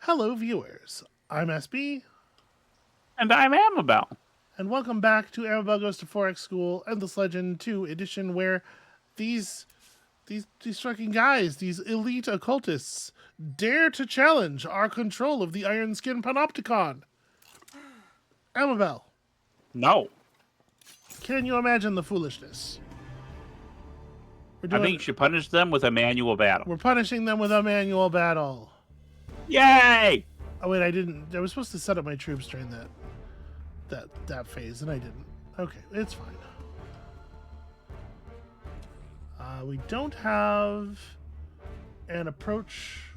Hello, viewers. I'm SB, And I'm Amabel. and welcome back to Amabel Goes to Forex School Endless Legend 2 edition, where these these fucking guys, these elite occultists, dare to challenge our control of the Iron Skin Panopticon. Amabel, No. can you imagine the foolishness? I think you should punish them with a manual battle. We're punishing them with a manual battle. Yay! Oh wait, I didn't. I was supposed to set up my troops during that phase, and I didn't. Okay, it's fine. We don't have an approach.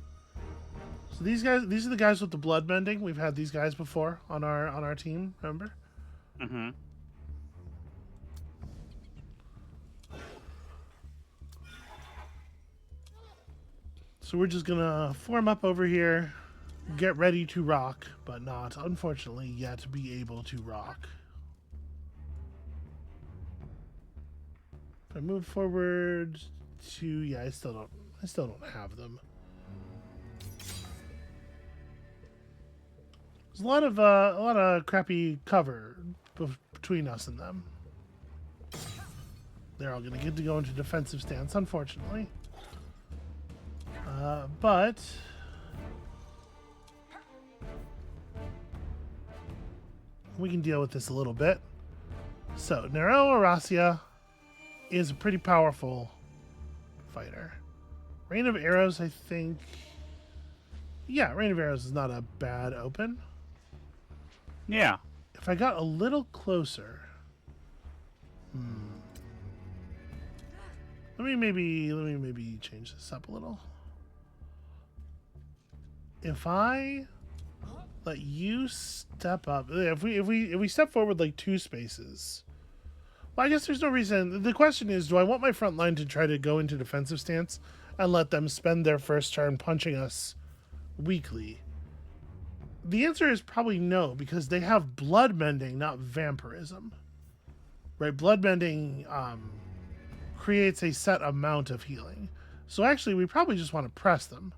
So these are the guys with the blood bending. We've had these guys before on our team. Remember? Mm-hmm. So we're just gonna form up over here, get ready to rock, but not, unfortunately, yet be able to rock. If I move forward to, yeah, I still don't have them. There's a lot of crappy cover between us and them. They're all gonna get to go into defensive stance, unfortunately. But we can deal with this a little bit. So Nero Aracia is a pretty powerful fighter. Rain of Arrows, I think. Yeah, Rain of Arrows is not a bad open. Yeah. If I got a little closer, let me maybe change this up a little. If I let you step up, if we step forward like 2 spaces, well, I guess there's no reason. The question is, do I want my front line to try to go into defensive stance and let them spend their first turn punching us weakly? The answer is probably no, because they have blood bending, not vampirism. Right? Blood bending creates a set amount of healing. So actually, we probably just want to press them.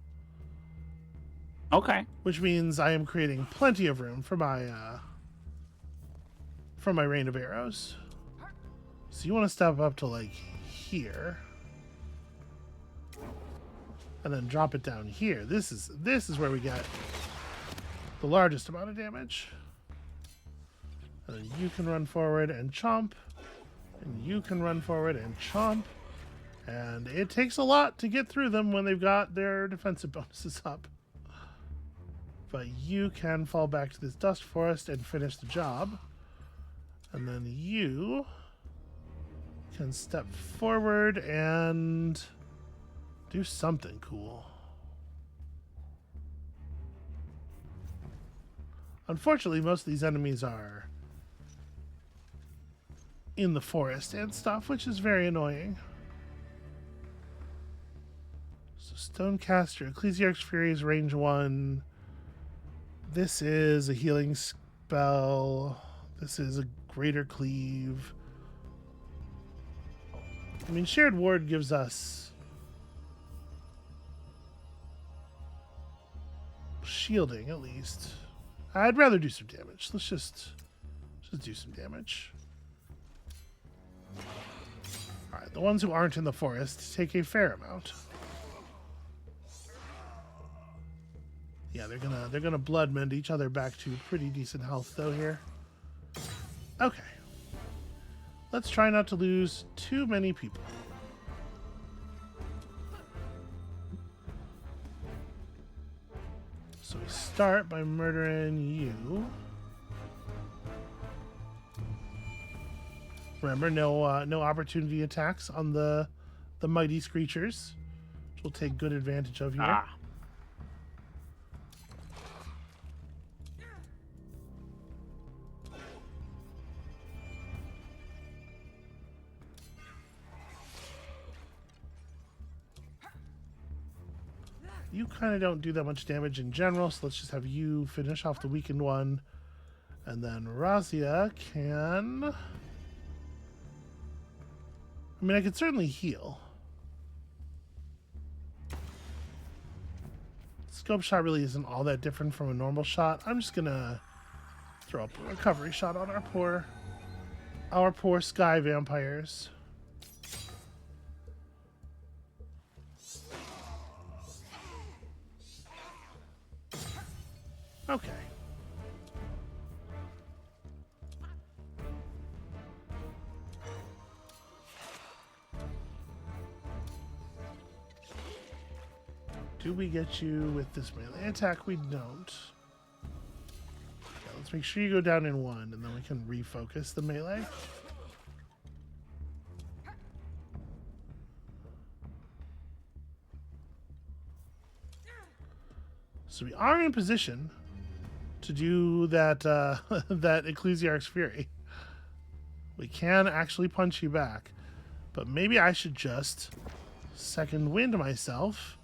Okay. Which means I am creating plenty of room for my rain of arrows. So you want to step up to like here, and then drop it down here. This is where we get the largest amount of damage. And then you can run forward and chomp, and you can run forward and chomp. And it takes a lot to get through them when they've got their defensive bonuses up. But you can fall back to this dust forest and finish the job. And then you can step forward and do something cool. Unfortunately, most of these enemies are in the forest and stuff, which is very annoying. So Stonecaster, Ecclesiarch's Fury is range 1. This is a healing spell. This is a greater cleave. I mean, shared ward gives us shielding at least. I'd rather do some damage. Let's just do some damage. All right, the ones who aren't in the forest take a fair amount. Yeah, they're gonna blood mend each other back to pretty decent health though here. Okay. Let's try not to lose too many people. So we start by murdering you. Remember, no opportunity attacks on the mighty screechers, which we'll take good advantage of here. You kind of don't do that much damage in general, so let's just have you finish off the weakened one. And then Razia can... I mean, I could certainly heal. Scope shot really isn't all that different from a normal shot. I'm just gonna throw up a recovery shot on our poor sky vampires. Okay. Do we get you with this melee attack? We don't. Yeah, let's make sure you go down in one, and then we can refocus the melee. So we are in position to do that that Ecclesiarch's Fury. We can actually punch you back, but maybe I should just second wind myself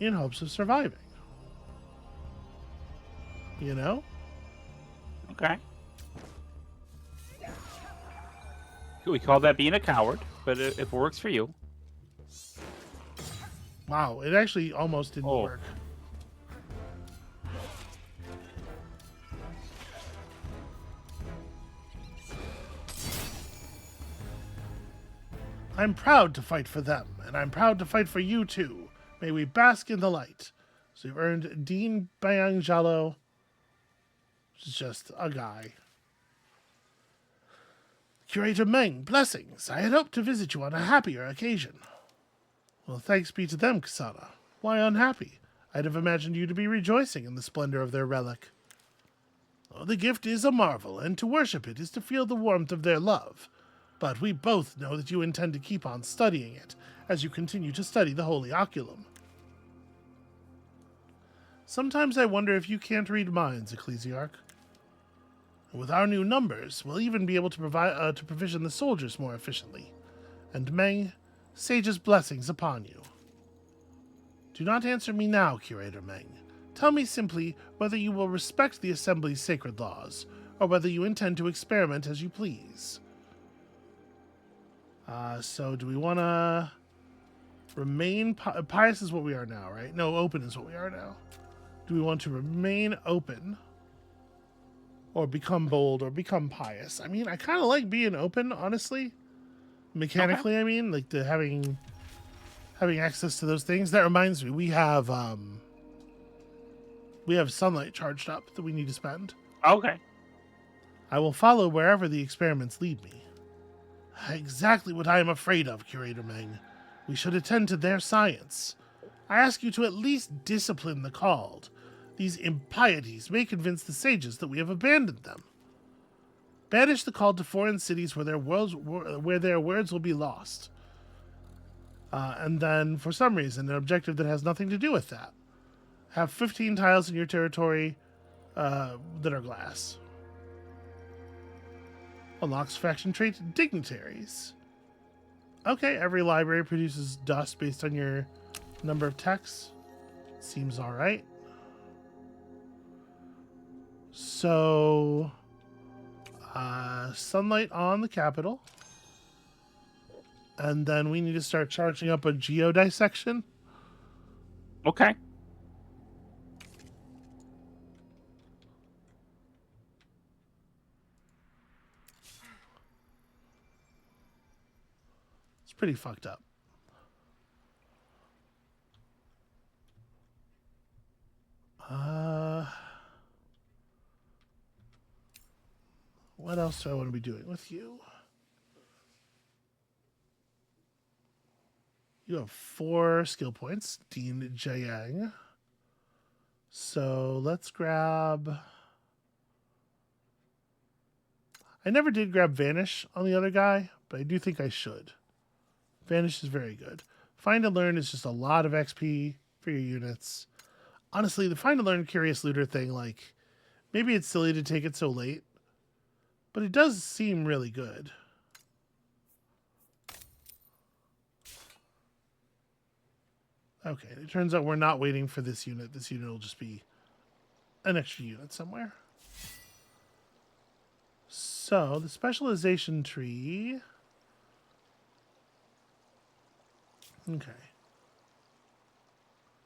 in hopes of surviving. You know? Okay. We call that being a coward, but if it works for you. Wow, it actually almost didn't work. I'm proud to fight for them, and I'm proud to fight for you too. May we bask in the light. So you've earned Dean Bayang Jalo, which is just a guy. Curator Meng, blessings. I had hoped to visit you on a happier occasion. Well, thanks be to them, Kasana. Why unhappy? I'd have imagined you to be rejoicing in the splendor of their relic. Oh, the gift is a marvel, and to worship it is to feel the warmth of their love. But we both know that you intend to keep on studying it, as you continue to study the Holy Oculum. Sometimes I wonder if you can't read minds, Ecclesiarch. With our new numbers, we'll even be able to provision the soldiers more efficiently. And Meng, Sage's blessings upon you. Do not answer me now, Curator Meng. Tell me simply whether you will respect the Assembly's sacred laws, or whether you intend to experiment as you please. So do we want to remain pious is what we are now, right? No, open is what we are now. Do we want to remain open or become bold or become pious? I mean, I kind of like being open, honestly. Mechanically, okay. I mean, like the having access to those things. That reminds me, we have sunlight charged up that we need to spend. Okay. I will follow wherever the experiments lead me. Exactly what I am afraid of, Curator Meng. We should attend to their science. I ask you to at least discipline the called. These impieties may convince the sages that we have abandoned them. Banish the called to foreign cities where their words will be lost. And then, for some reason, an objective that has nothing to do with that. Have 15 tiles in your territory that are glass. Unlocks faction trait dignitaries. Okay, every library produces dust based on your number of texts. Seems alright. So, sunlight on the capital. And then we need to start charging up a geodissection. Okay. Pretty fucked up. What else do I want to be doing with you? You have 4 skill points, Dean Jiang. So let's grab... I never did grab Vanish on the other guy, but I do think I should. Vanish is very good. Find and Learn is just a lot of XP for your units. Honestly, the Find and Learn Curious Looter thing, like, maybe it's silly to take it so late, but it does seem really good. Okay, it turns out we're not waiting for this unit. This unit will just be an extra unit somewhere. So, the specialization tree... Okay.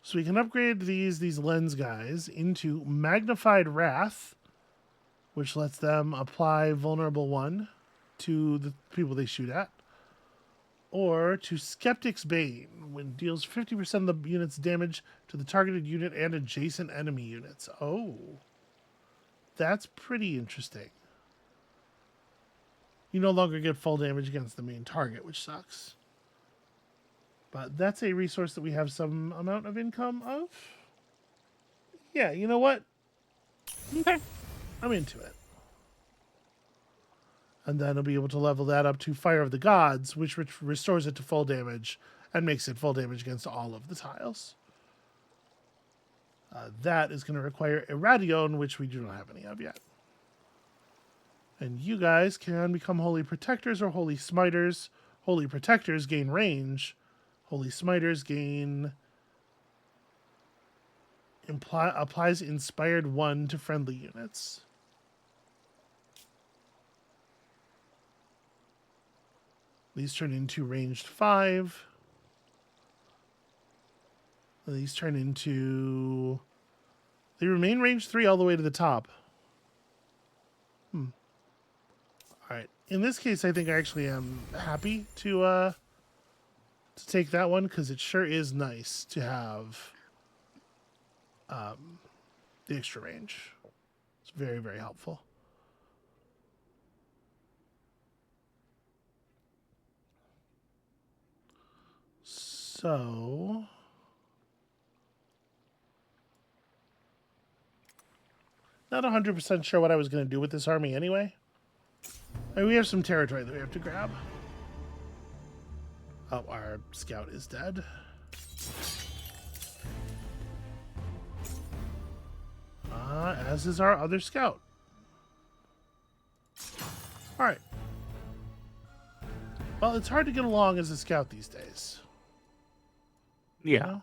So we can upgrade these lens guys into magnified wrath, which lets them apply vulnerable 1 to the people they shoot at. Or to Skeptic's Bane, when deals 50% of the unit's damage to the targeted unit and adjacent enemy units. Oh, that's pretty interesting. You no longer get full damage against the main target, which sucks. But that's a resource that we have some amount of income of. Yeah, you know what? Okay. I'm into it. And then I'll be able to level that up to Fire of the Gods, which restores it to full damage and makes it full damage against all of the tiles. That is going to require Irradion, which we do not have any of yet. And you guys can become Holy Protectors or Holy Smiters. Holy Protectors gain range. Holy Smiters gain... applies Inspired 1 to friendly units. These turn into ranged 5. These turn into... They remain ranged 3 all the way to the top. Alright. In this case, I think I actually am happy to take that one, because it sure is nice to have the extra range. It's very, very helpful. So, not 100% sure what I was going to do with this army anyway. I mean, we have some territory that we have to grab. Oh, our scout is dead. As is our other scout. Alright. Well, it's hard to get along as a scout these days. Yeah. You know?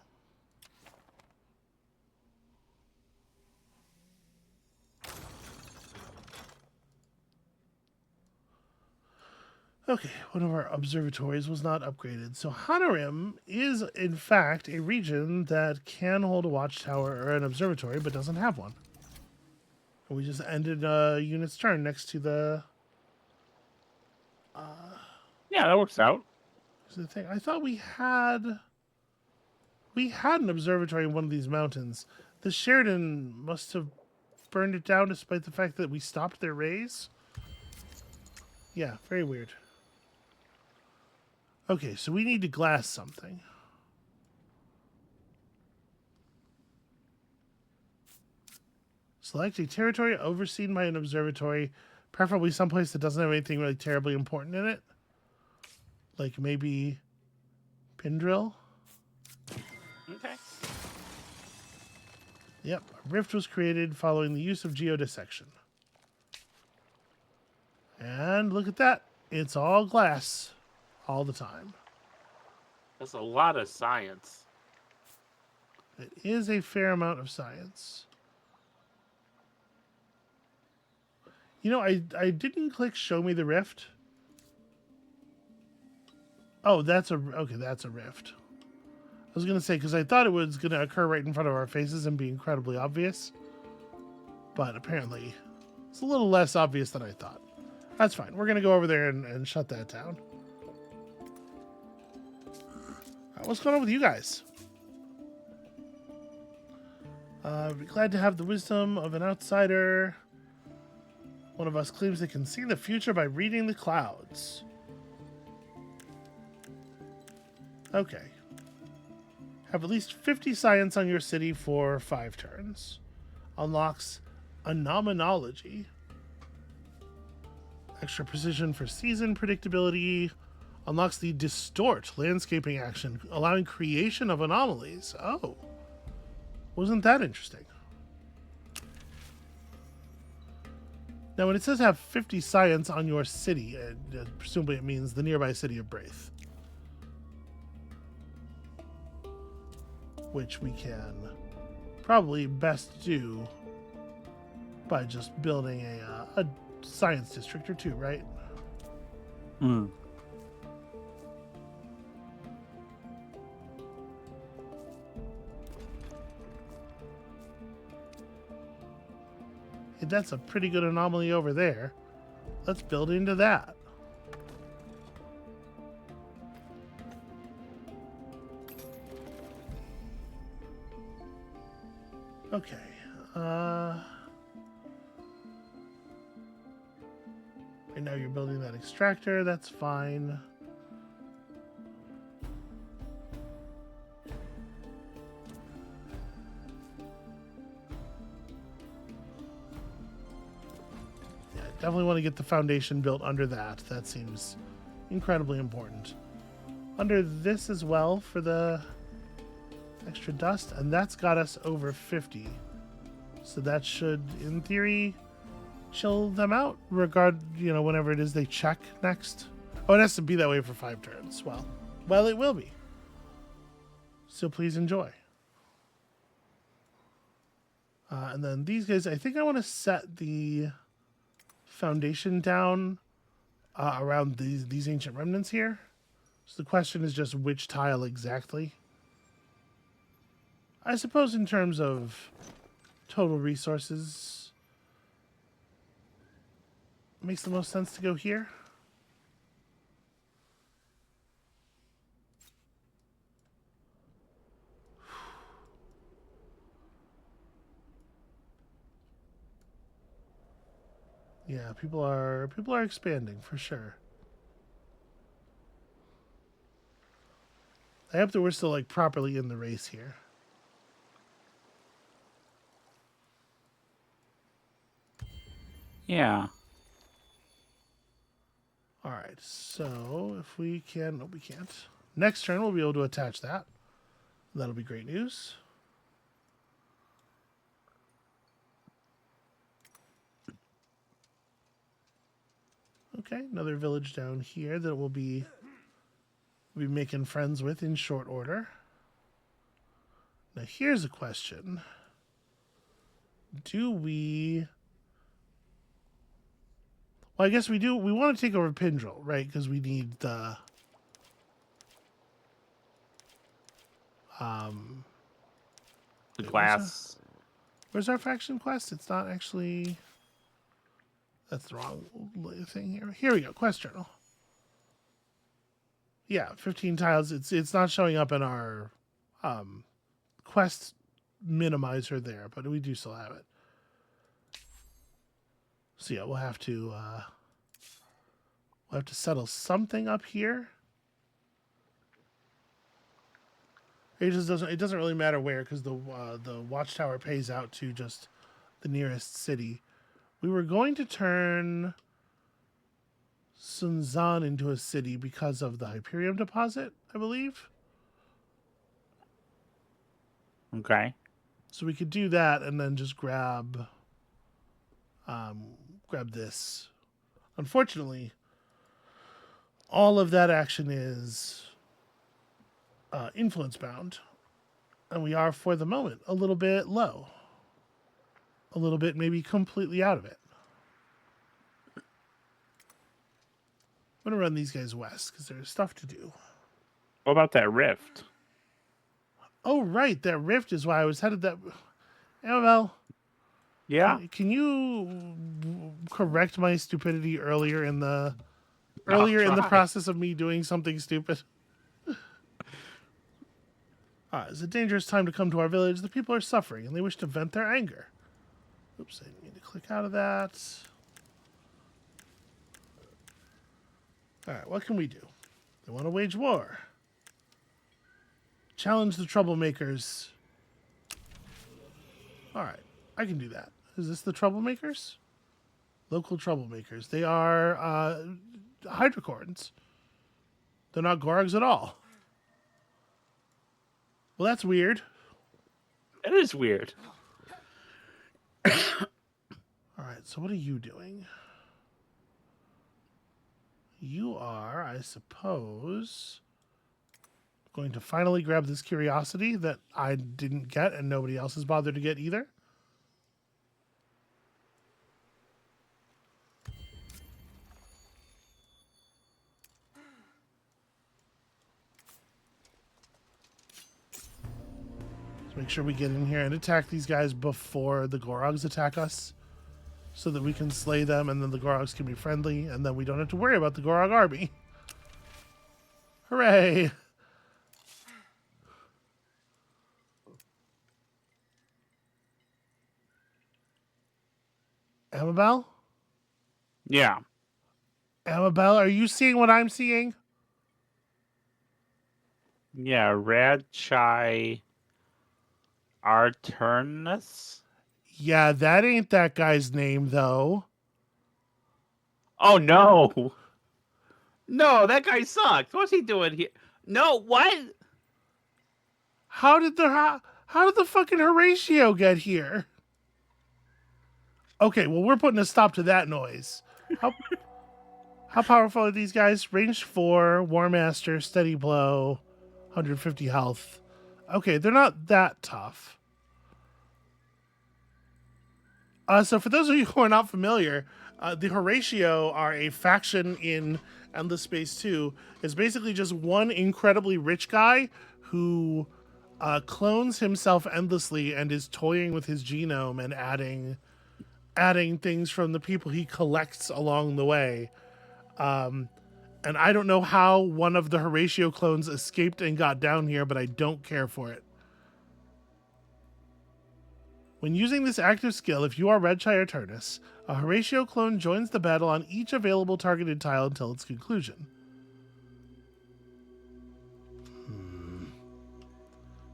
Okay, one of our observatories was not upgraded. So Hanarim is, in fact, a region that can hold a watchtower or an observatory, but doesn't have one. And we just ended a unit's turn next to the... Yeah, that works out. the thing. I thought we had an observatory in one of these mountains. The Sheridan must have burned it down despite the fact that we stopped their rays. Yeah, very weird. Okay, so we need to glass something. Select a territory overseen by an observatory, preferably someplace that doesn't have anything really terribly important in it. Like maybe Pindril. Okay. Yep, a rift was created following the use of geodissection. And look at that. It's all glass all the time. That's a lot of science. It is a fair amount of science. You know, I didn't click show me the rift. Oh, that's a rift. I was going to say, because I thought it was going to occur right in front of our faces and be incredibly obvious. But apparently, it's a little less obvious than I thought. That's fine. We're going to go over there and shut that down. What's going on with you guys? Be glad to have the wisdom of an outsider. One of us claims they can see the future by reading the clouds. Okay. Have at least 50 science on your city for 5 turns. Unlocks Anomanology. Extra precision for season predictability. Unlocks the Distort landscaping action, allowing creation of anomalies. Oh. Wasn't that interesting? Now, when it says have 50 science on your city, presumably it means the nearby city of Braith. Which we can probably best do by just building a science district or 2, right? Hmm. That's a pretty good anomaly over there. Let's build into that. Okay. Right now you're building that extractor. That's fine. Yeah, definitely want to get the foundation built under that. That seems incredibly important. Under this as well for the extra dust, and that's got us over 50. So that should, in theory, chill them out, whenever it is they check next. Oh, it has to be that way for 5 turns. Well, it will be. So please enjoy. And then these guys, I think I want to set the foundation down around these ancient remnants here. So the question is just which tile exactly. I suppose in terms of total resources, it makes the most sense to go here. Yeah, people are expanding for sure. I hope that we're still like properly in the race here. Yeah. All right, so if we can, no, we can't. Next turn, we'll be able to attach that. That'll be great news. Okay, another village down here that we'll be making friends with in short order. Now, here's a question. Do we... Well, I guess we do. We want to take over Pindrel, right? Because we need the... The glass. Where's our faction quest? It's not actually... That's the wrong thing here. Here we go. Quest journal. Yeah, 15 tiles. It's not showing up in our quest minimizer there, but we do still have it. So yeah, we'll have to settle something up here. It doesn't really matter where, because the watchtower pays out to just the nearest city. We were going to turn Sunzan into a city because of the Hyperium deposit, I believe. Okay. So we could do that and then just grab this. Unfortunately, all of that action is influence bound, and we are, for the moment, a little bit low. A little bit, maybe completely out of it. I'm going to run these guys west because there's stuff to do. What about that rift? Oh, right. That rift is why I was headed that... Amabel. Yeah. Can you correct my stupidity earlier in the process of me doing something stupid? It's a dangerous time to come to our village. The people are suffering and they wish to vent their anger. Oops, I need to click out of that. Alright, what can we do? They want to wage war. Challenge the troublemakers. Alright, I can do that. Is this the troublemakers? Local troublemakers. They are hydrocorns. They're not Gorgs at all. Well, that's weird. It is weird. Alright, so what are you doing? You are, I suppose, going to finally grab this curiosity that I didn't get and nobody else has bothered to get either. Let's make sure we get in here and attack these guys before the Gorogs attack us. so that we can slay them, and then the Gorogs can be friendly, and then we don't have to worry about the Gorog army. Hooray! Amabel? Yeah. Amabel, are you seeing what I'm seeing? Yeah, Radchai Arturnus? Yeah, that ain't that guy's name, though. Oh, no. No, that guy sucks. What's he doing here? No, what? How did the fucking Horatio get here? Okay, well, we're putting a stop to that noise. How powerful are these guys? Range 4, War Master, Steady Blow, 150 health. Okay, they're not that tough. So for those of you who are not familiar, the Horatio are a faction in Endless Space 2. It's basically just one incredibly rich guy who clones himself endlessly and is toying with his genome and adding things from the people he collects along the way. And I don't know how one of the Horatio clones escaped and got down here, but I don't care for it. When using this active skill, if you are Radchai Arturnus, a Horatio clone joins the battle on each available targeted tile until its conclusion.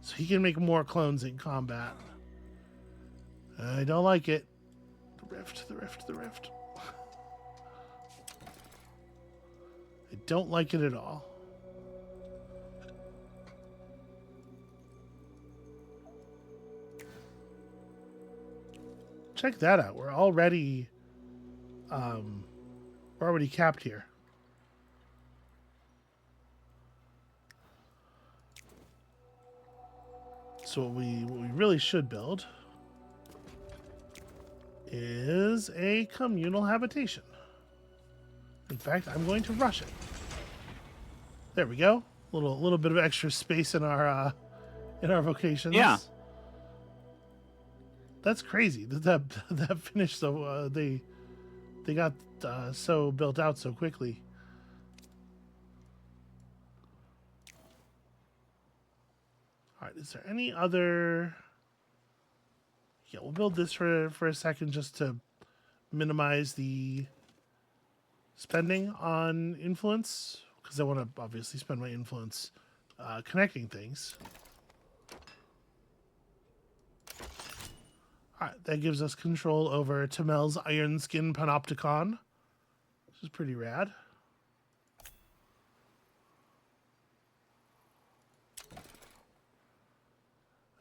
So he can make more clones in combat. I don't like it. The rift, the rift, the rift. I don't like it at all. Check that out. We're already capped here. So what we really should build is a communal habitation. In fact, I'm going to rush it. There we go. Little bit of extra space in our vocations. Yeah. That's crazy that finished so they got so built out so quickly. All right, is there any other? Yeah, we'll build this for a second just to minimize the spending on influence, because I want to obviously spend my influence connecting things. All right, that gives us control over Tamel's Iron Skin Panopticon, which is pretty rad.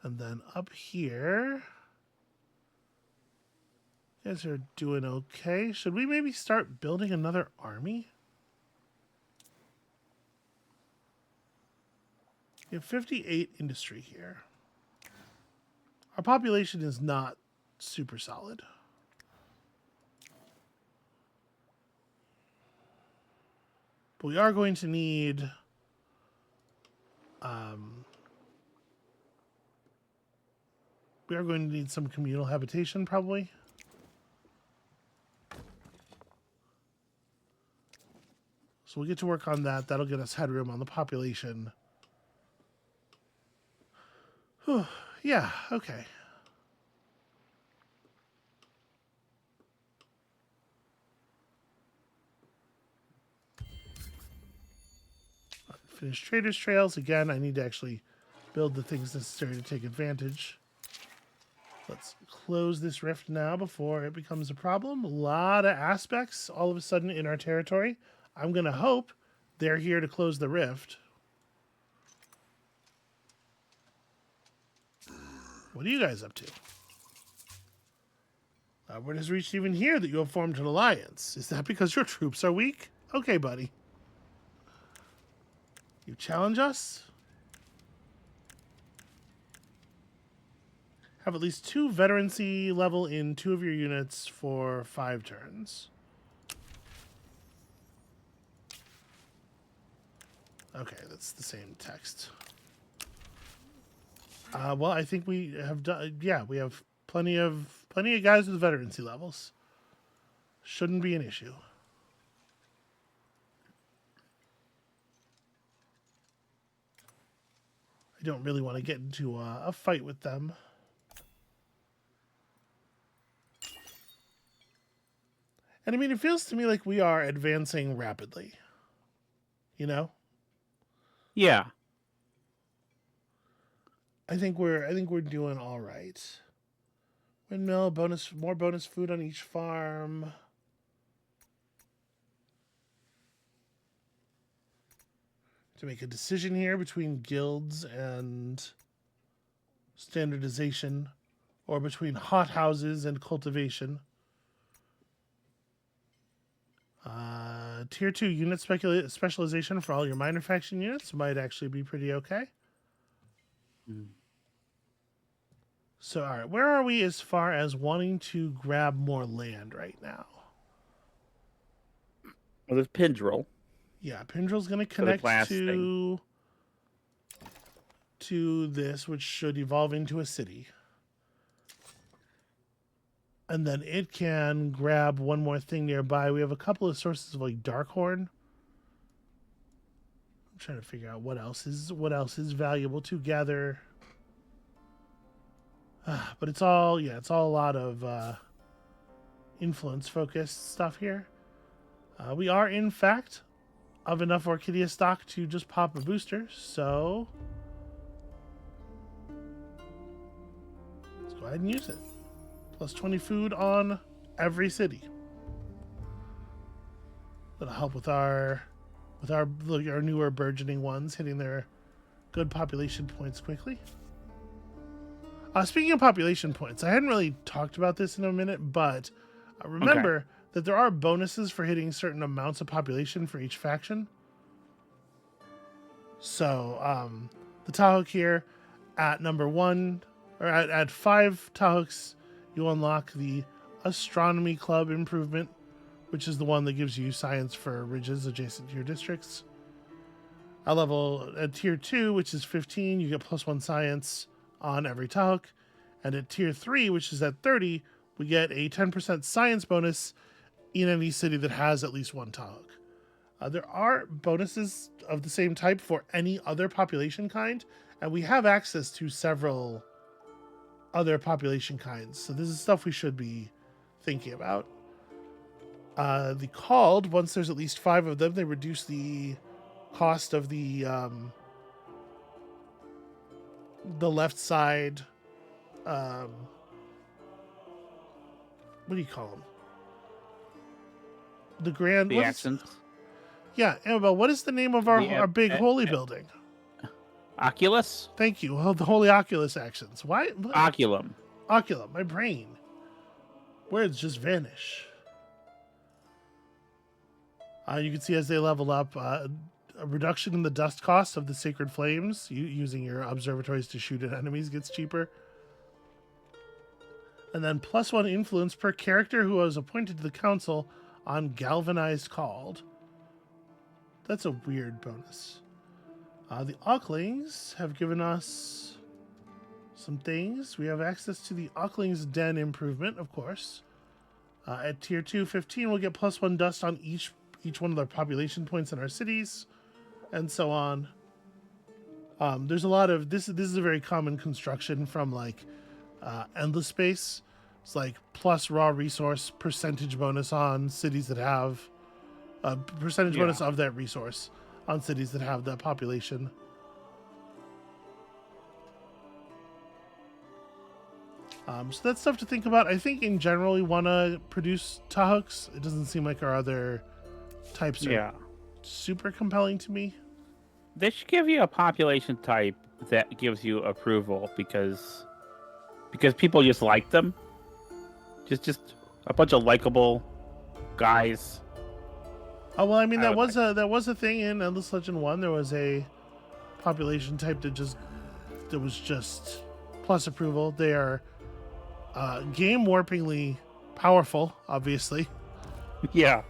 And then up here, you guys are doing okay. Should we maybe start building another army? We have 58 industry here. Our population is not super solid. But we are going to need some communal habitation probably. So we'll get to work on that. That'll get us headroom on the population. Whew. Yeah, okay. Finish Trader's Trails. Again, I need to actually build the things necessary to take advantage. Let's close this rift now before it becomes a problem. A lot of aspects all of a sudden in our territory. I'm going to hope they're here to close the rift. What are you guys up to? Word has reached even here that you have formed an alliance. Is that because your troops are weak? Okay, buddy. You challenge us? Have at least 2 veterancy level in 2 of your units for 5 turns. Okay, that's the same text. Well, I think we have done. Yeah, we have plenty of guys with veterancy levels. Shouldn't be an issue. I don't really want to get into a fight with them. And I mean, it feels to me like we are advancing rapidly. You know? Yeah. I think we're doing all right. Windmill bonus, more bonus food on each farm. To make a decision here between guilds and standardization, or between hothouses and cultivation. Tier 2 unit specialization for all your minor faction units might actually be pretty okay. So, all right, where are we as far as wanting to grab more land right now? Well, there's Pindrel. Yeah, Pindrel's going to For the connect glass thing. to this, which should evolve into a city. And then it can grab one more thing nearby. We have a couple of sources of like Darkhorn. I'm trying to figure out what else is valuable to gather. But it's all a lot of influence focused stuff here. We are in fact of enough Orchidia stock to just pop a booster, so let's go ahead and use it. Plus 20 food on every city. That'll help with our newer burgeoning ones hitting their good population points quickly. Speaking of population points, I hadn't really talked about this in a minute, but remember that there are bonuses for hitting certain amounts of population for each faction. So the Tahook here at number 1, or at 5 Tahooks, you unlock the Astronomy Club improvement, which is the one that gives you science for ridges adjacent to your districts. At tier 2, which is 15, you get plus 1 science on every Tahook. And at tier 3, which is at 30, we get a 10% science bonus in any city that has at least one Tahook. There are bonuses of the same type for any other population kind, and we have access to several other population kinds. So this is stuff we should be thinking about. The called, once there's at least 5 of them, they reduce the cost of the left side. What do you call them? The grand. The accents. Yeah, Amabel, what is the name of our big holy building? Oculus? Thank you. Well, the Holy Oculus actions. Why? Oculum. Oculum, my brain. Words just vanish. You can see as they level up, a reduction in the dust cost of the sacred flames. Using your observatories to shoot at enemies gets cheaper. And then plus 1 influence per character who was appointed to the council on Galvanized Called. That's a weird bonus. The Auklings have given us some things. We have access to the Auklings Den improvement, of course. At tier 2, 15, we'll get plus 1 dust on each one of the population points in our cities, and so on. There's a lot of this is a very common construction from like Endless Space. It's like plus raw resource percentage bonus on cities that have percentage bonus of that resource on cities that have that population. So that's stuff to think about. I think in general we want to produce Tahooks. It doesn't seem like our other types are super compelling to me. They should give you a population type that gives you approval because people just like them. Just a bunch of likable guys. Oh well, I mean that was a thing in Endless Legend 1. There was a population type that was just plus approval. They are game warpingly powerful, obviously. Yeah.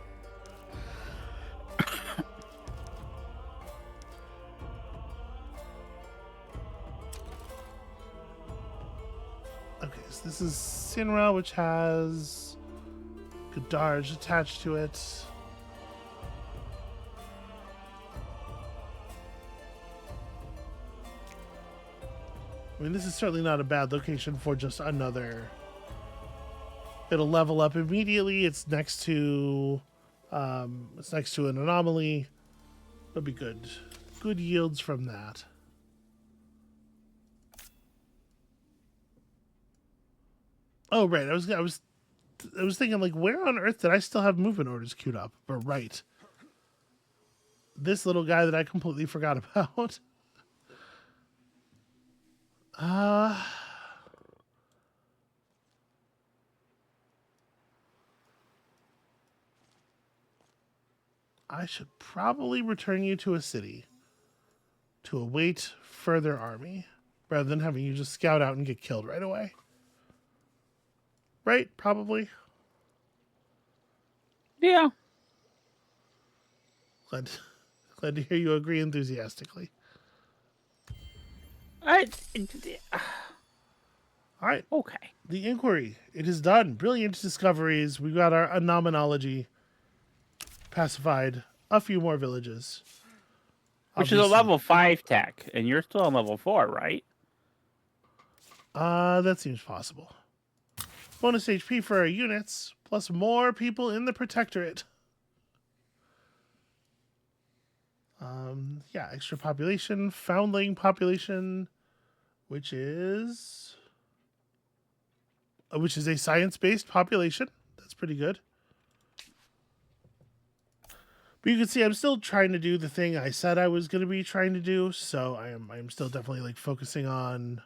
Okay, so this is Sinra, which has Godarge attached to it. I mean, this is certainly not a bad location for just another. It'll level up immediately. It's next to an anomaly. It'll be good. Good yields from that. Oh right, I was thinking like, where on earth did I still have movement orders queued up? But right, this little guy that I completely forgot about. I should probably return you to a city to await further army, rather than having you just scout out and get killed right away. Right? Probably. Yeah. Glad to hear you agree enthusiastically. I, All right. okay. The inquiry. It is done. Brilliant discoveries. We got our anomanology pacified. A few more villages. Which is a level 5 tech, and you're still on level 4, right? That seems possible. Bonus HP for our units, plus more people in the Protectorate. Yeah, extra population, foundling population, which is a science-based population. That's pretty good. But you can see I'm still trying to do the thing I said I was going to be trying to do, so I'm still definitely like focusing on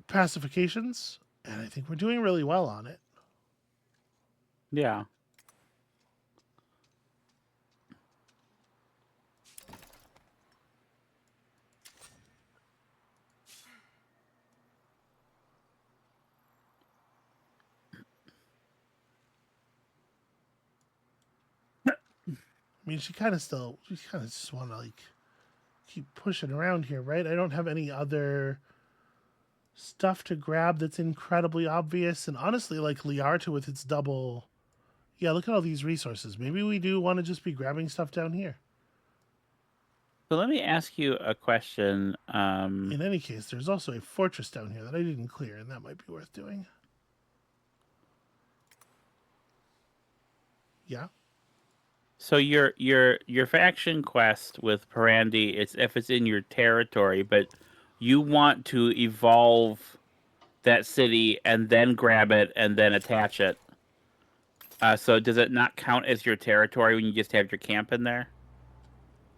pacifications, and I think we're doing really well on it. Yeah. I mean, she kind of just want to like keep pushing around here, right? I don't have any other stuff to grab that's incredibly obvious, and honestly, like Liarta with its double. Yeah, look at all these resources. Maybe we do want to just be grabbing stuff down here. So let me ask you a question. In any case, there's also a fortress down here that I didn't clear, and that might be worth doing. Yeah. So your faction quest with Parandi, it's if it's in your territory, but you want to evolve that city and then grab it and then attach it. So does it not count as your territory when you just have your camp in there?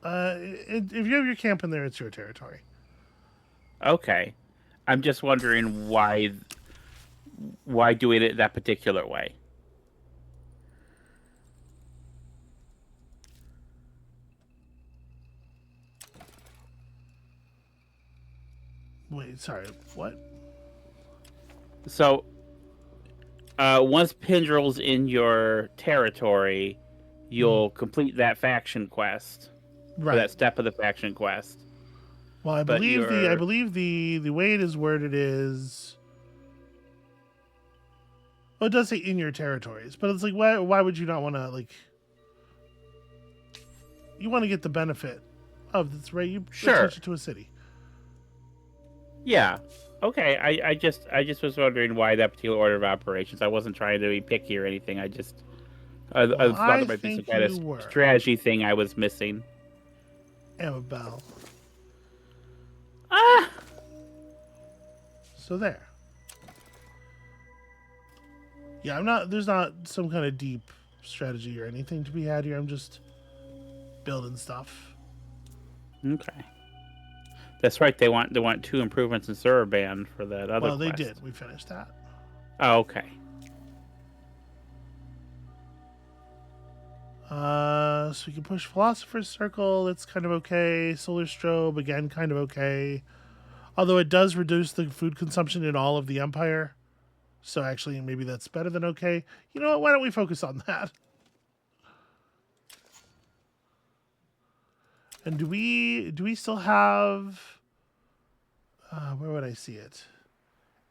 If you have your camp in there, it's your territory. Okay, I'm just wondering why doing it that particular way. Wait, sorry, what? So once Pindrel's in your territory, you'll complete that faction quest, or that Right. step of the faction quest. Well, I But believe the way it is worded is. Well, it does say in your territories, but it's like why would you not want to like? You want to get the benefit of this, right? You attach it to a city. Yeah. Okay. I just was wondering why that particular order of operations. I wasn't trying to be picky or anything. I thought there might be some kind of strategy thing I was missing. Amabel. Ah. So there. Yeah, I'm not. There's not some kind of deep strategy or anything to be had here. I'm just building stuff. Okay. That's right. They want 2 improvements in server ban for that other. Well, they quest. did. We finished that. Oh, okay. So we can push Philosopher's Circle. It's kind of okay. Solar Strobe, again, kind of okay. Although it does reduce the food consumption in all of the Empire. So actually, maybe that's better than okay. You know what? Why don't we focus on that? And do we still have... where would I see it?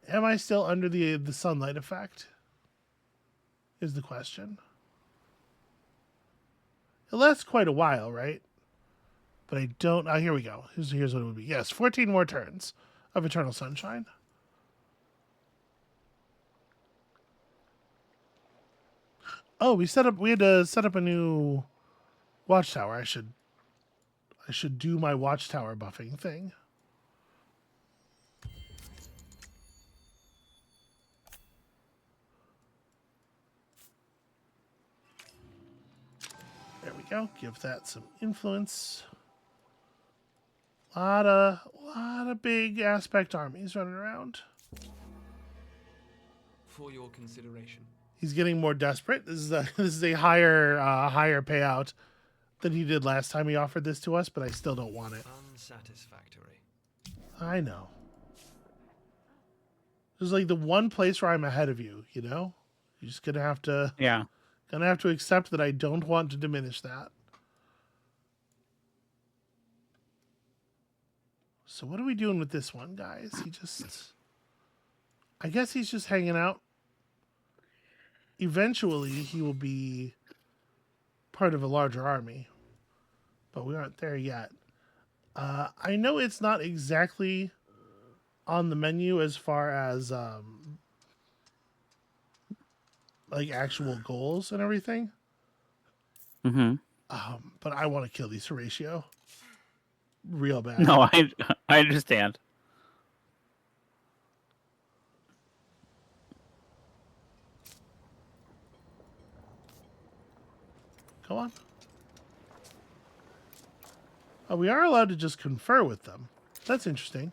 Am I still under the sunlight effect? is the question. It lasts quite a while, right? But I don't... Oh, here we go. Here's what it would be. Yes, 14 more turns of Eternal Sunshine. Oh, we had to set up a new watchtower. I should do my watchtower buffing thing. There we go. Give that some influence. Lot of big aspect armies running around. For your consideration. He's getting more desperate. This is a higher payout than he did last time he offered this to us, but I still don't want it. Unsatisfactory. I know. There's like the one place where I'm ahead of you, you know? You're just gonna have to accept that I don't want to diminish that. So what are we doing with this one, guys? I guess he's just hanging out. Eventually, he will be part of a larger army, but we aren't there yet. I know it's not exactly on the menu as far as like actual goals and everything. Mm-hmm. But I want to kill these Horatio real bad. No, I understand. Go on. Oh, we are allowed to just confer with them. That's interesting.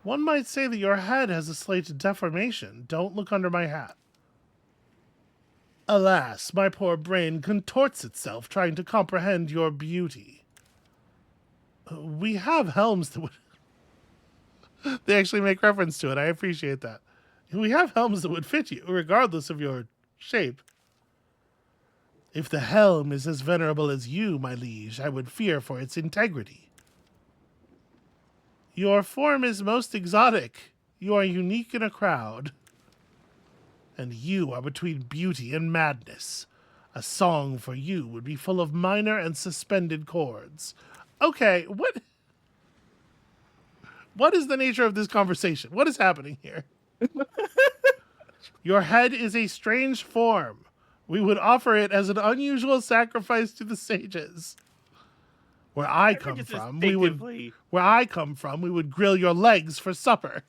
One might say that your head has a slight deformation. Don't look under my hat. Alas, my poor brain contorts itself trying to comprehend your beauty. We have helms that would... They actually make reference to it. I appreciate that. We have helms that would fit you, regardless of your shape. If the helm is as venerable as you, my liege, I would fear for its integrity. Your form is most exotic. You are unique in a crowd. And you are between beauty and madness. A song for you would be full of minor and suspended chords. Okay, what is the nature of this conversation? What is happening here? Your head is a strange form. We would offer it as an unusual sacrifice to the sages. Where I come from, we would grill your legs for supper.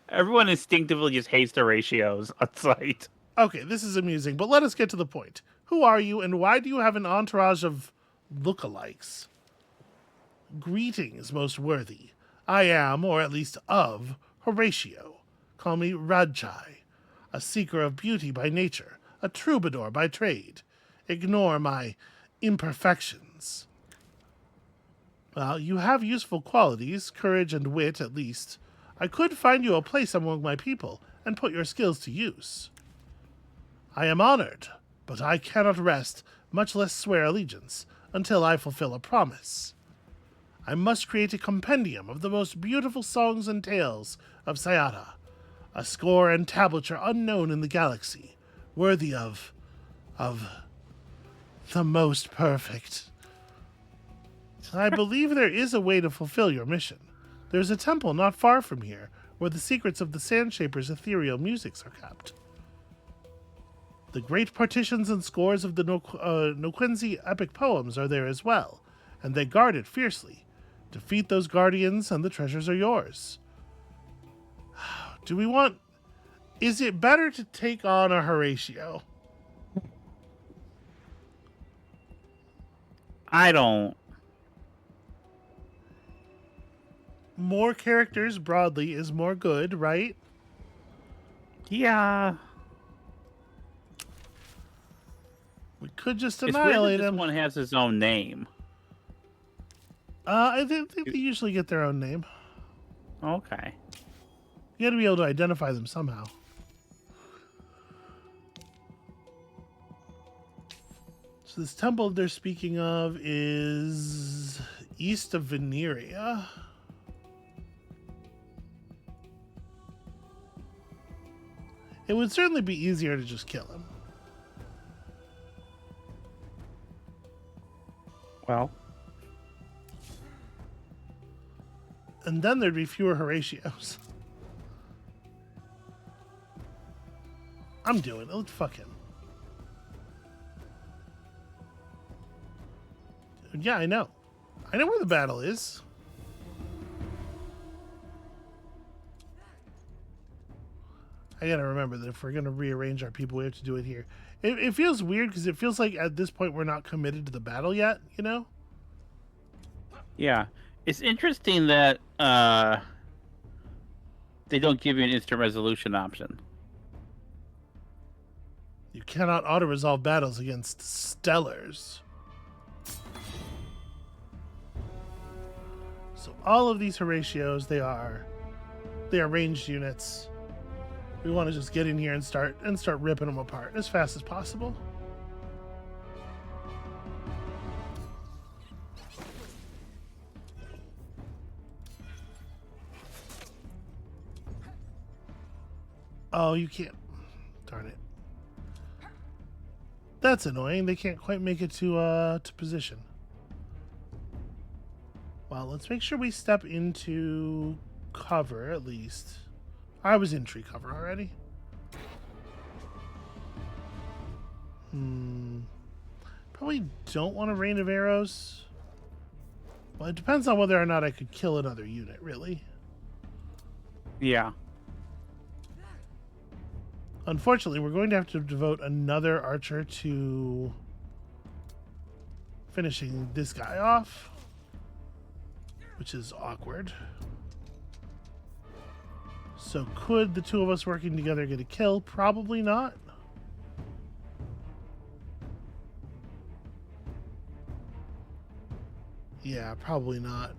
Everyone instinctively just hates the ratios on sight. Okay, this is amusing, but let us get to the point. Who are you, and why do you have an entourage of lookalikes? Greetings, most worthy. I am, or at least of, Horatio. Call me Radchai, a seeker of beauty by nature, a troubadour by trade. Ignore my imperfections. Well, you have useful qualities, courage and wit at least. I could find you a place among my people and put your skills to use. I am honored, but I cannot rest, much less swear allegiance, until I fulfill a promise. I must create a compendium of the most beautiful songs and tales of Sayata, a score and tablature unknown in the galaxy, worthy of the most perfect. I believe there is a way to fulfill your mission. There's a temple not far from here, where the secrets of the Sandshaper's ethereal musics are kept. The great partitions and scores of the Noquenzi epic poems are there as well, and they guard it fiercely. Defeat those guardians, and the treasures are yours. Do we want... Is it better to take on a Horatio? I don't... More characters broadly is more good, right? Yeah. We could just It's annihilate weird that him. this one has his own name. I think they usually get their own name. Okay. You got to be able to identify them somehow. So this temple they're speaking of is east of Veneria. It would certainly be easier to just kill him. Well, And then there'd be fewer Horatios. I'm doing it. Fuck him. Yeah, I know. I know where the battle is. I gotta remember that if we're gonna rearrange our people, we have to do it here. It feels weird because it feels like at this point we're not committed to the battle yet, you know? yeah. It's interesting that they don't give you an instant resolution option. You cannot auto-resolve battles against stellars. So all of these Horatios, they are ranged units. We want to just get in here and start ripping them apart as fast as possible. Oh, you can't. Darn it. That's annoying. They can't quite make it to position. Well, let's make sure we step into cover at least. I was in tree cover already. Probably don't want a rain of arrows. Well, it depends on whether or not I could kill another unit, really. Yeah. Unfortunately, we're going to have to devote another archer to finishing this guy off, which is awkward. So could the two of us working together get a kill? Probably not. Yeah, probably not.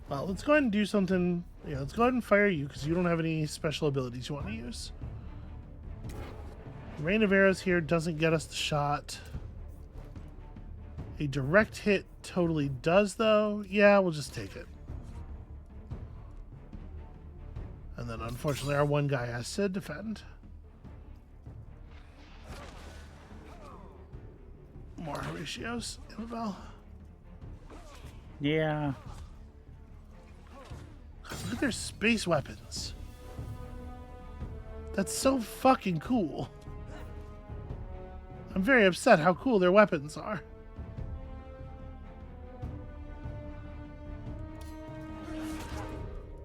Well, let's go ahead and do something. Yeah, let's go ahead and fire you because you don't have any special abilities you want to use. Rain of arrows here doesn't get us the shot. A direct hit totally does, though. Yeah, we'll just take it. And then, unfortunately, our one guy has to defend. More Horatios, Amabel. Yeah. Look at their space weapons. That's so fucking cool. I'm very upset how cool their weapons are.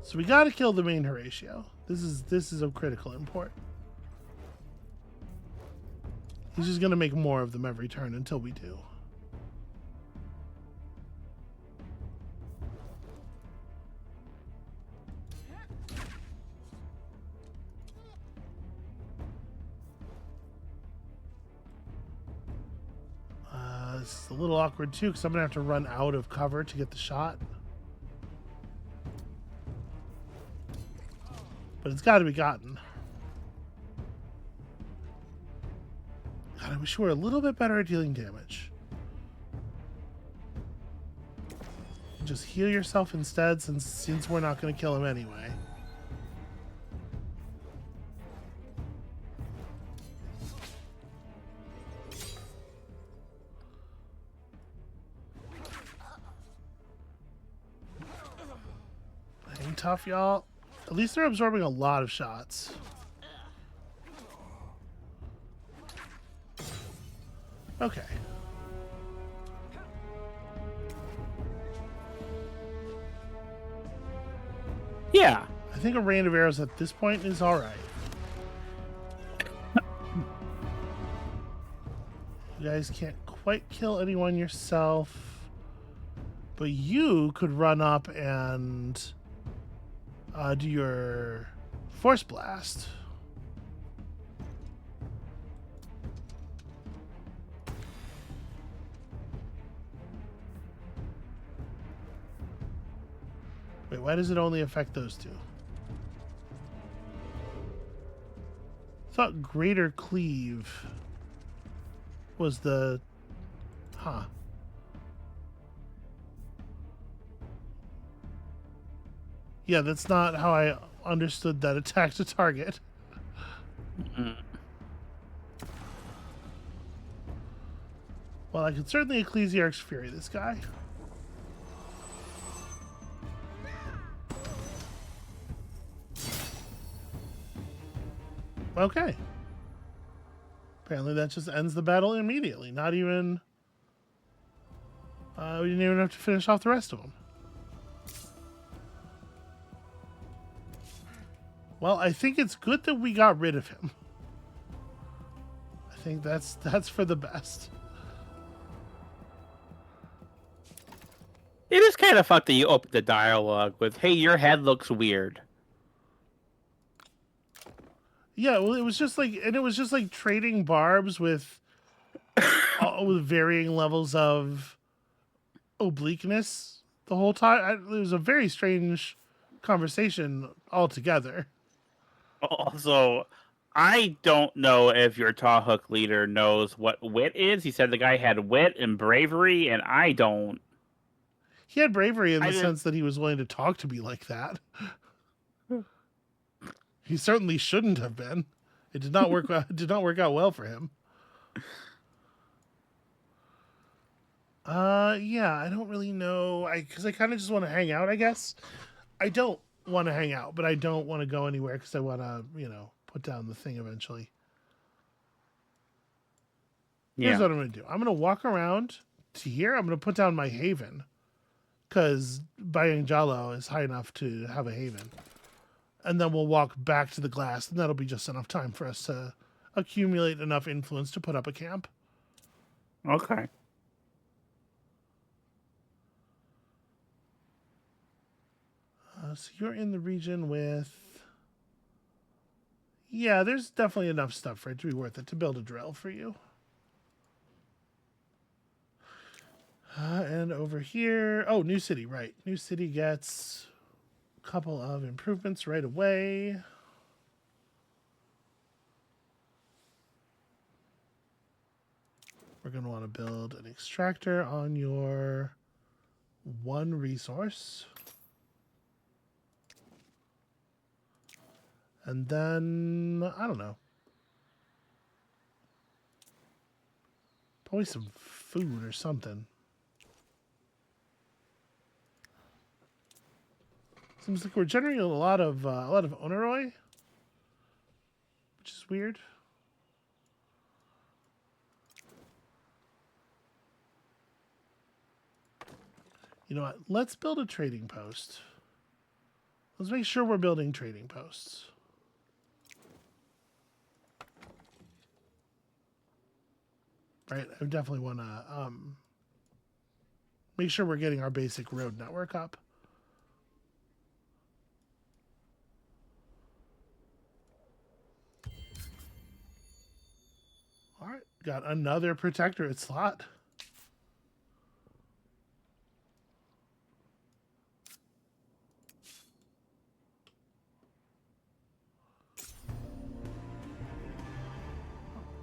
So we gotta kill the main Horatio. This is of critical import. He's just gonna make more of them every turn until we do. It's a little awkward too because I'm gonna have to run out of cover to get the shot. But it's got to be gotten. God, I wish we were a little bit better at dealing damage. Just heal yourself instead, since we're not going to kill him anyway. Hang tough, y'all. At least they're absorbing a lot of shots. Okay. Yeah. I think a rain of arrows at this point is alright. You guys can't quite kill anyone yourself. But you could run up and do your force blast. Wait, why does it only affect those two? I thought greater cleave was the... Huh. Yeah, that's not how I understood that attack to target. Mm. Well, I could certainly Ecclesiarch's Fury this guy. Okay. Apparently that just ends the battle immediately. Not even... we didn't even have to finish off the rest of them. Well, I think it's good that we got rid of him. I think that's for the best. It is kind of fucked that you open the dialogue with, "Hey, your head looks weird." Yeah, well, it was just like trading barbs with varying levels of obliqueness the whole time. It was a very strange conversation altogether. Also, I don't know if your Tawhook leader knows what wit is. He said the guy had wit and bravery, and I don't. He had bravery in I the didn't. sense that he was willing to talk to me like that. He certainly shouldn't have been. It did not work. It did not work out well for him. Yeah, I don't really know. Because I kind of just want to hang out, I guess. I don't want to hang out, but I don't want to go anywhere because I want to, put down the thing eventually. Here's Yeah. what I'm going to do. I'm going to walk around to here. I'm going to put down my haven because Bayang Jalo is high enough to have a haven. And then we'll walk back to the glass, and that'll be just enough time for us to accumulate enough influence to put up a camp. Okay. So you're in the region with... Yeah, there's definitely enough stuff for it to be worth it to build a drill for you. And over here... Oh, New City, right. New City gets a couple of improvements right away. We're going to want to build an extractor on your one resource. And then, I don't know. Probably some food or something. Seems like we're generating a lot of Onoroi, which is weird. You know what? Let's build a trading post. Let's make sure we're building trading posts. Right? I definitely want to make sure we're getting our basic road network up. All right. Got another protectorate slot.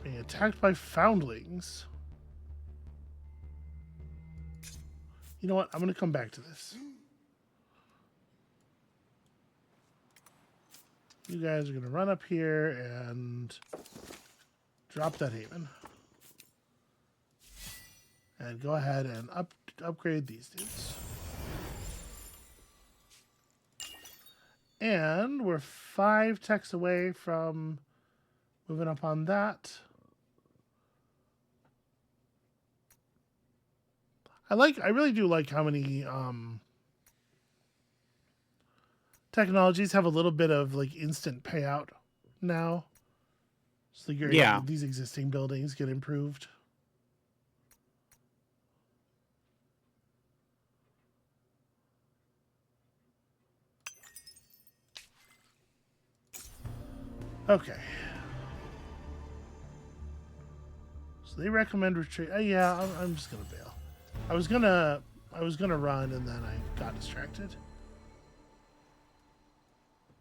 Being attacked by foundlings. You know what? I'm going to come back to this. You guys are going to run up here and drop that haven. And go ahead and upgrade these dudes. And we're 5 techs away from moving up on that. I really do like how many technologies have a little bit of like instant payout now. So these existing buildings get improved. Okay. So they recommend retreat. Yeah, I'm just gonna bail. I was gonna run and then I got distracted.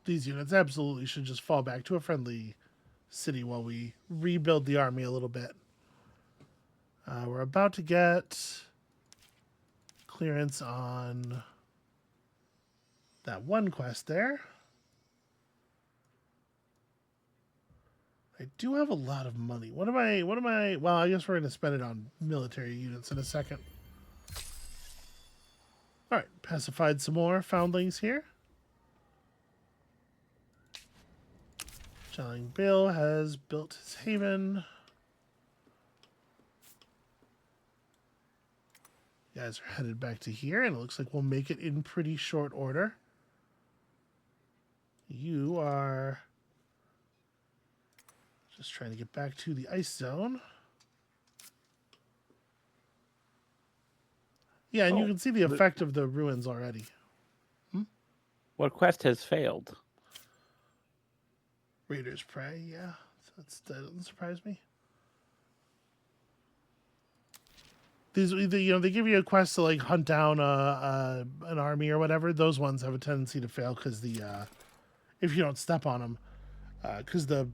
These units absolutely should just fall back to a friendly city while we rebuild the army a little bit. We're about to get clearance on that one quest there. I do have a lot of money. What am I, well, I guess we're going to spend it on military units in a second. All right, pacified some more foundlings here. Charling Bill has built his haven. You guys are headed back to here, and it looks like we'll make it in pretty short order. You are just trying to get back to the ice zone. Yeah, and you can see the effect of the ruins already. What quest has failed? Raiders Prey, yeah. That doesn't surprise me. These, they give you a quest to like hunt down an army or whatever. Those ones have a tendency to fail because if you don't step on them, because the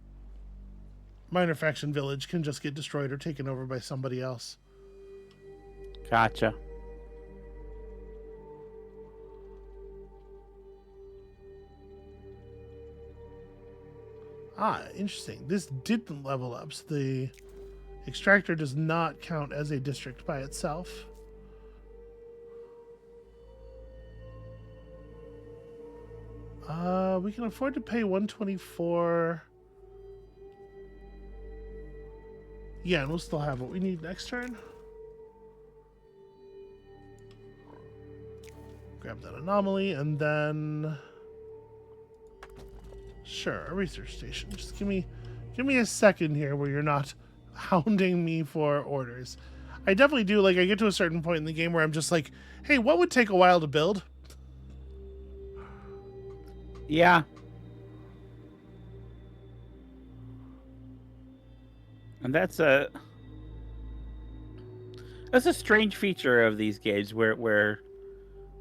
minor faction village can just get destroyed or taken over by somebody else. Gotcha. Ah, interesting. This didn't level up, so the extractor does not count as a district by itself. We can afford to pay 124. Yeah, and we'll still have what we need next turn. Grab that anomaly, and then sure, a research station. Just give me a second here where you're not hounding me for orders. I definitely do, like, I get to a certain point in the game where I'm just like, hey, what would take a while to build? Yeah. And that's a strange feature of these games where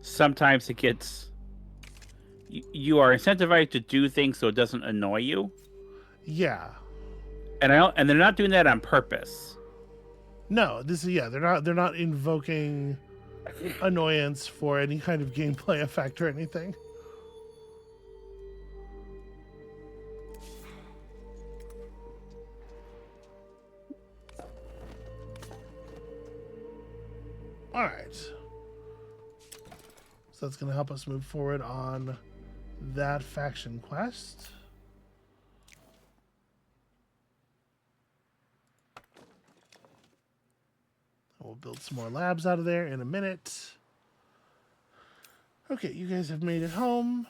sometimes it gets you are incentivized to do things so it doesn't annoy you. Yeah. And they're not doing that on purpose. No, they're not invoking annoyance for any kind of gameplay effect or anything. All right. So that's going to help us move forward on that faction quest. We'll build some more labs out of there in a minute. Okay, you guys have made it home.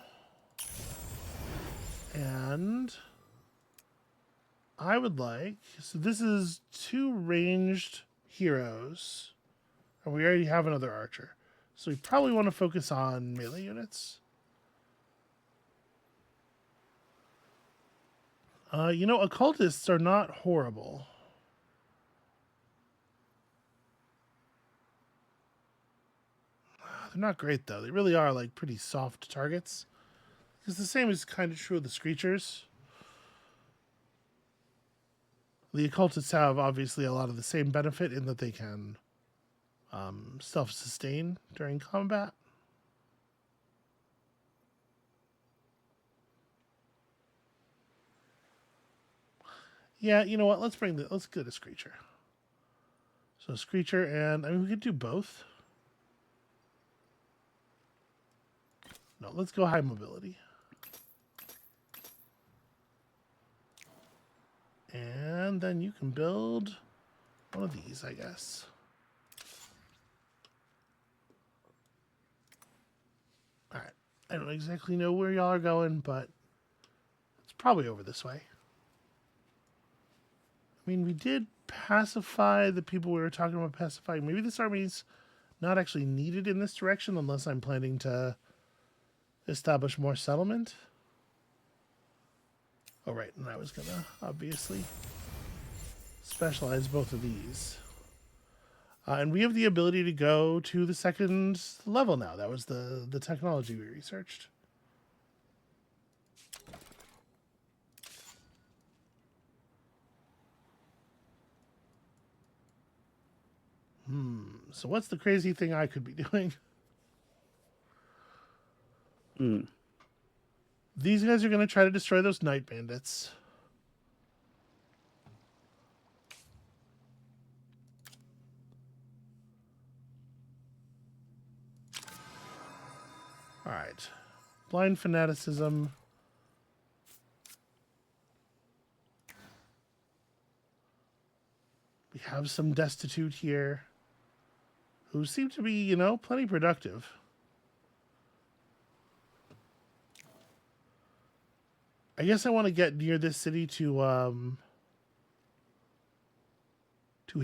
And I would like... So this is 2 ranged heroes. And we already have another archer. So we probably want to focus on melee units. Occultists are not horrible. They're not great, though. They really are, like, pretty soft targets. Because the same is kind of true of the Screechers. The Occultists have, obviously, a lot of the same benefit in that they can self-sustain during combat. Yeah, you know what? Let's get a Screecher. So Screecher, and I mean, we could do both. No, let's go high mobility. And then you can build one of these, I guess. All right. I don't exactly know where y'all are going, but it's probably over this way. I mean, we did pacify the people we were talking about pacifying. Maybe this army's not actually needed in this direction unless I'm planning to establish more settlement. Oh, right. And I was going to obviously specialize both of these. And we have the ability to go to the 2nd level now. That was the technology we researched. So what's the crazy thing I could be doing? Mm. These guys are going to try to destroy those night bandits. All right. Blind fanaticism. We have some destitute here who seem to be, you know, plenty productive. I guess I want to get near this city to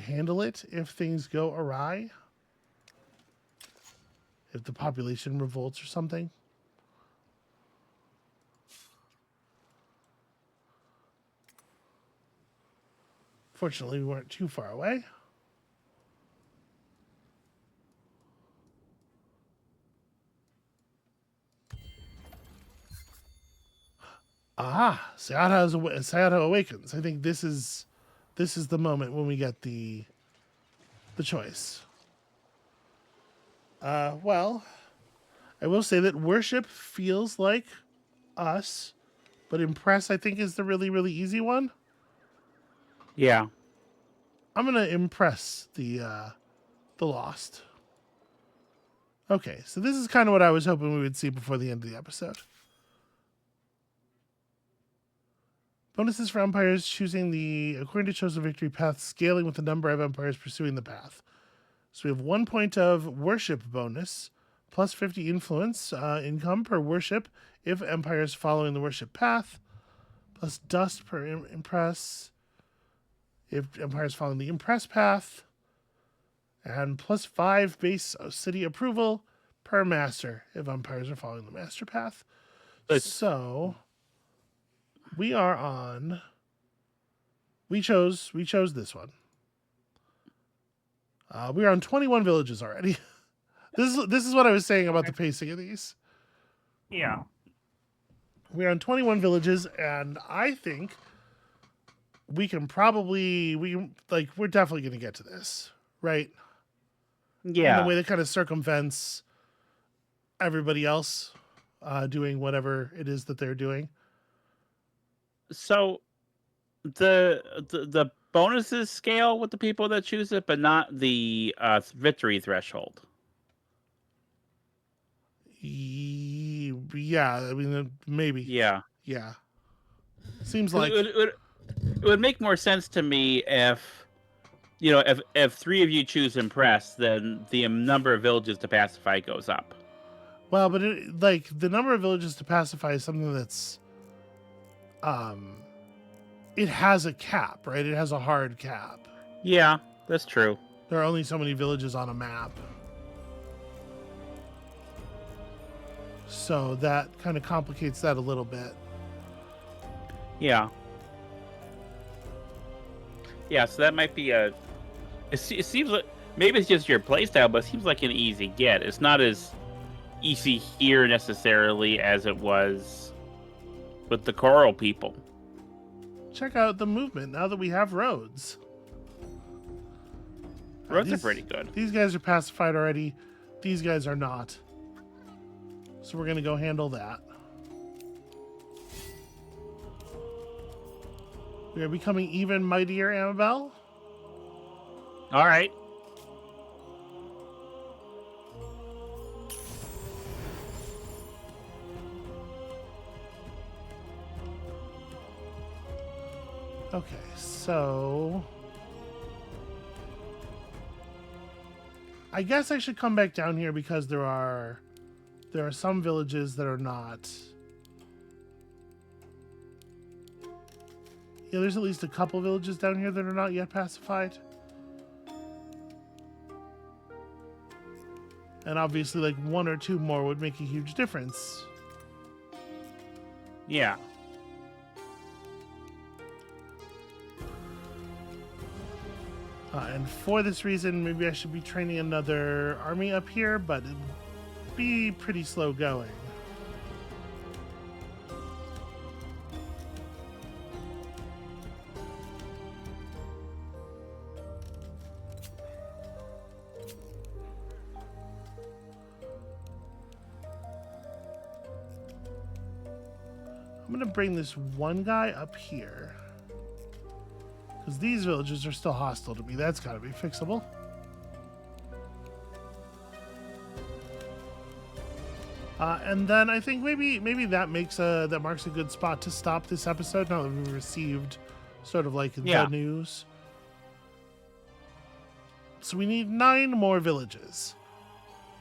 handle it if things go awry. If the population revolts or something. Fortunately, we weren't too far away. Ah, Sayata awakens. I think this is the moment when we get the choice. Well, I will say that worship feels like us, but impress I think is the really, really easy one. Yeah. I'm gonna impress the lost. Okay, so this is kind of what I was hoping we would see before the end of the episode. Bonuses for empires choosing the according to chosen victory path, scaling with the number of empires pursuing the path. So we have 1 point of worship bonus, plus 50 influence income per worship if empires following the worship path, plus dust per impress if empires following the impress path, and plus 5 base city approval per master if empires are following the master path. So we are on. We chose this one. We are on 21 villages already. This is what I was saying about the pacing of these. Yeah. We're on 21 villages, and I think we're definitely going to get to this, right? Yeah. In a way that kind of circumvents everybody else doing whatever it is that they're doing. So the bonuses scale with the people that choose it, but not the victory threshold. Yeah, I mean, maybe. Yeah. Yeah. Seems 'Cause like... it would make more sense to me if, you know, if 3 of you choose impress, then the number of villages to pacify goes up. Well, but the number of villages to pacify is something that's... it has a cap, right? It has a hard cap. Yeah, that's true. There are only so many villages on a map. So that kind of complicates that a little bit. Yeah. Yeah, so that might be a... It seems like... Maybe it's just your playstyle, but it seems like an easy get. It's not as easy here necessarily as it was with the coral people. Check out the movement now that we have roads. Roads are pretty good. These guys are pacified already. These guys are not. So we're going to go handle that. We are becoming even mightier, Amabel. All right. Okay, so... I guess I should come back down here because there are some villages that are not... Yeah, there's at least a couple villages down here that are not yet pacified. And obviously, like, 1 or 2 more would make a huge difference. Yeah. And for this reason, maybe I should be training another army up here, but it'd be pretty slow going. I'm going to bring this one guy up here. Because these villages are still hostile to me. That's got to be fixable. And then I think maybe that marks a good spot to stop this episode now that we've received sort of like the news. So we need 9 more villages.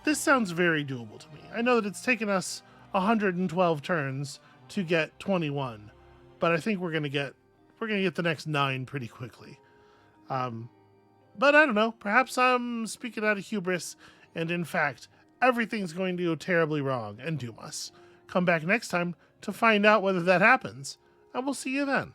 This sounds very doable to me. I know that it's taken us 112 turns to get 21, but I think we're gonna get the next 9 pretty quickly. But I don't know. Perhaps I'm speaking out of hubris, and in fact, everything's going to go terribly wrong and doom us. Come back next time to find out whether that happens, and we'll see you then.